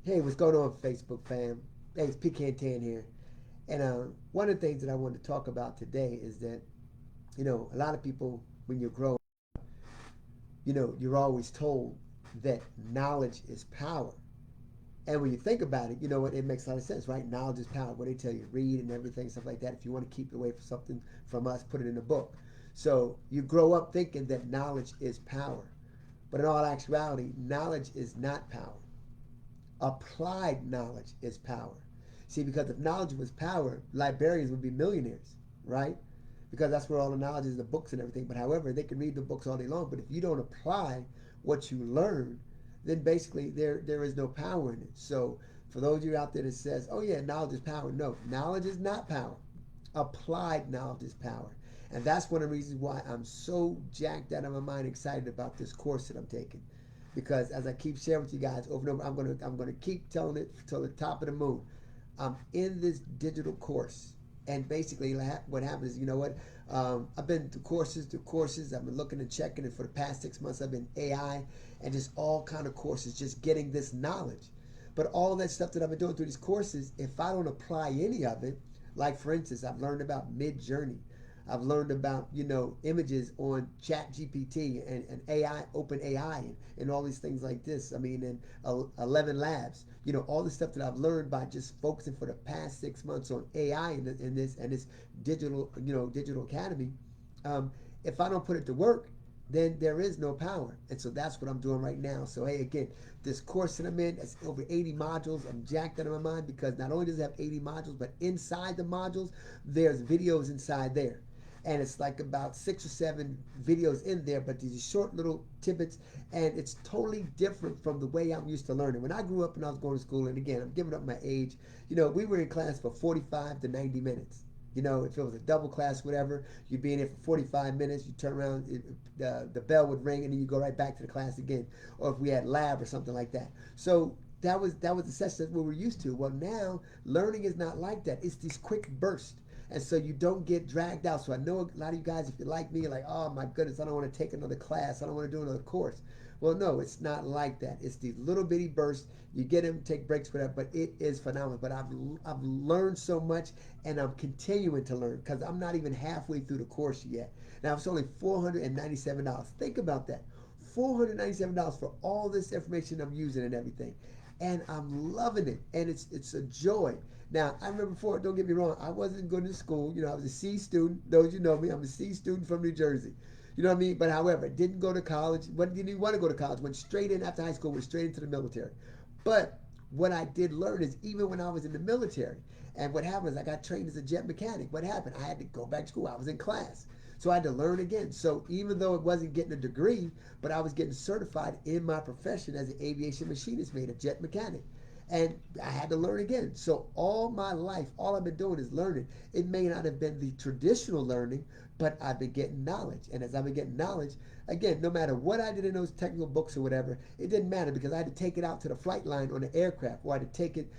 Hey, what's going on, Facebook fam? Hey, it's Pecan Tan here. And one of the things that I want to talk about today is that, a lot of people, when you grow, you're always told that knowledge is power. And when you think about it, you know what? It makes a lot of sense, right? Knowledge is power. What they tell you, read and everything, stuff like that. If you want to keep it away from something from us, put it in a book. So you grow up thinking that knowledge is power. But in all actuality, knowledge is not power. Applied knowledge is power. See, because if knowledge was power, librarians would be millionaires, right? Because that's where all the knowledge is, the books and everything. But however, they can read the books all day long. But if you don't apply what you learn, then basically there is no power in it. So for those of you out there that says, oh yeah, knowledge is power. No, knowledge is not power. Applied knowledge is power. And that's one of the reasons why I'm so jacked out of my mind excited about this course that I'm taking, because as I keep sharing with you guys over and over, I'm gonna keep telling it till the top of the moon. I'm in this digital course, and basically what happens is, you know what? I've been to courses. I've been looking and checking, and for the past 6 months, I've been AI and just all kind of courses, just getting this knowledge. But all that stuff that I've been doing through these courses, if I don't apply any of it, like for instance, I've learned about Mid Journey. I've learned about, images on Chat GPT and AI, Open AI, and all these things like this. I mean, and 11 Labs, all the stuff that I've learned by just focusing for the past 6 months on AI and this digital, digital academy. If I don't put it to work, then there is no power. And so that's what I'm doing right now. So, hey, again, this course that I'm in, it's over 80 modules. I'm jacked out of my mind because not only does it have 80 modules, but inside the modules, there's videos inside there. And it's like about 6 or 7 videos in there, but these short little tidbits, and it's totally different from the way I'm used to learning. When I grew up and I was going to school, and again, I'm giving up my age, we were in class for 45 to 90 minutes. If it was a double class, whatever, you'd be in there for 45 minutes. You turn around, the bell would ring, and then you go right back to the class again. Or if we had lab or something like that. So that was the session that we were used to. Well, now learning is not like that. It's these quick bursts, and so you don't get dragged out. So I know a lot of you guys, if you're like me, you're like, oh my goodness, I don't want to take another class. I don't want to do another course. Well, no, it's not like that. It's these little bitty bursts. You get them, take breaks, whatever, but it is phenomenal. But I've learned so much, and I'm continuing to learn because I'm not even halfway through the course yet. Now, it's only $497. Think about that. $497 for all this information I'm using and everything. And I'm loving it. And it's a joy. Now, I remember before, don't get me wrong, I wasn't going to school. I was a C student. Those you know me, I'm a C student from New Jersey. You know what I mean? But however, didn't go to college. Didn't even want to go to college. Went straight in after high school, went straight into the military. But what I did learn is even when I was in the military, and what happened is I got trained as a jet mechanic. What happened? I had to go back to school. I was in class. So I had to learn again. So even though it wasn't getting a degree, but I was getting certified in my profession as an aviation machinist, made a jet mechanic. And I had to learn again. So all my life, all I've been doing is learning. It may not have been the traditional learning, but I've been getting knowledge. And as I've been getting knowledge, again, no matter what I did in those technical books or whatever, it didn't matter because I had to take it out to the flight line on the aircraft, or I had to take it,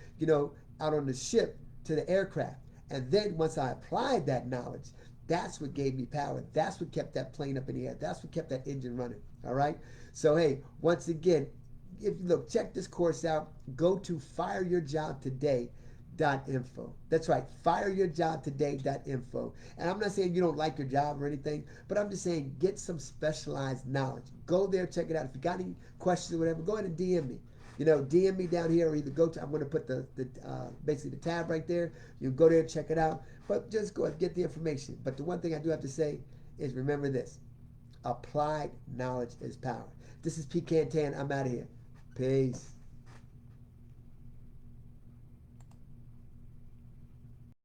out on the ship to the aircraft. And then once I applied that knowledge, that's what gave me power. That's what kept that plane up in the air. That's what kept that engine running. All right. So hey, once again, if look, check this course out. Go to fireyourjobtoday.info. That's right, fireyourjobtoday.info. And I'm not saying you don't like your job or anything, but I'm just saying get some specialized knowledge. Go there, check it out. If you got any questions or whatever, go ahead and DM me. DM me down here, or either go to, I'm going to put the basically the tab right there. You can go there and check it out. But just go and get the information. But the one thing I do have to say is remember this: applied knowledge is power. This is P. Cantan. I'm out of here. Peace.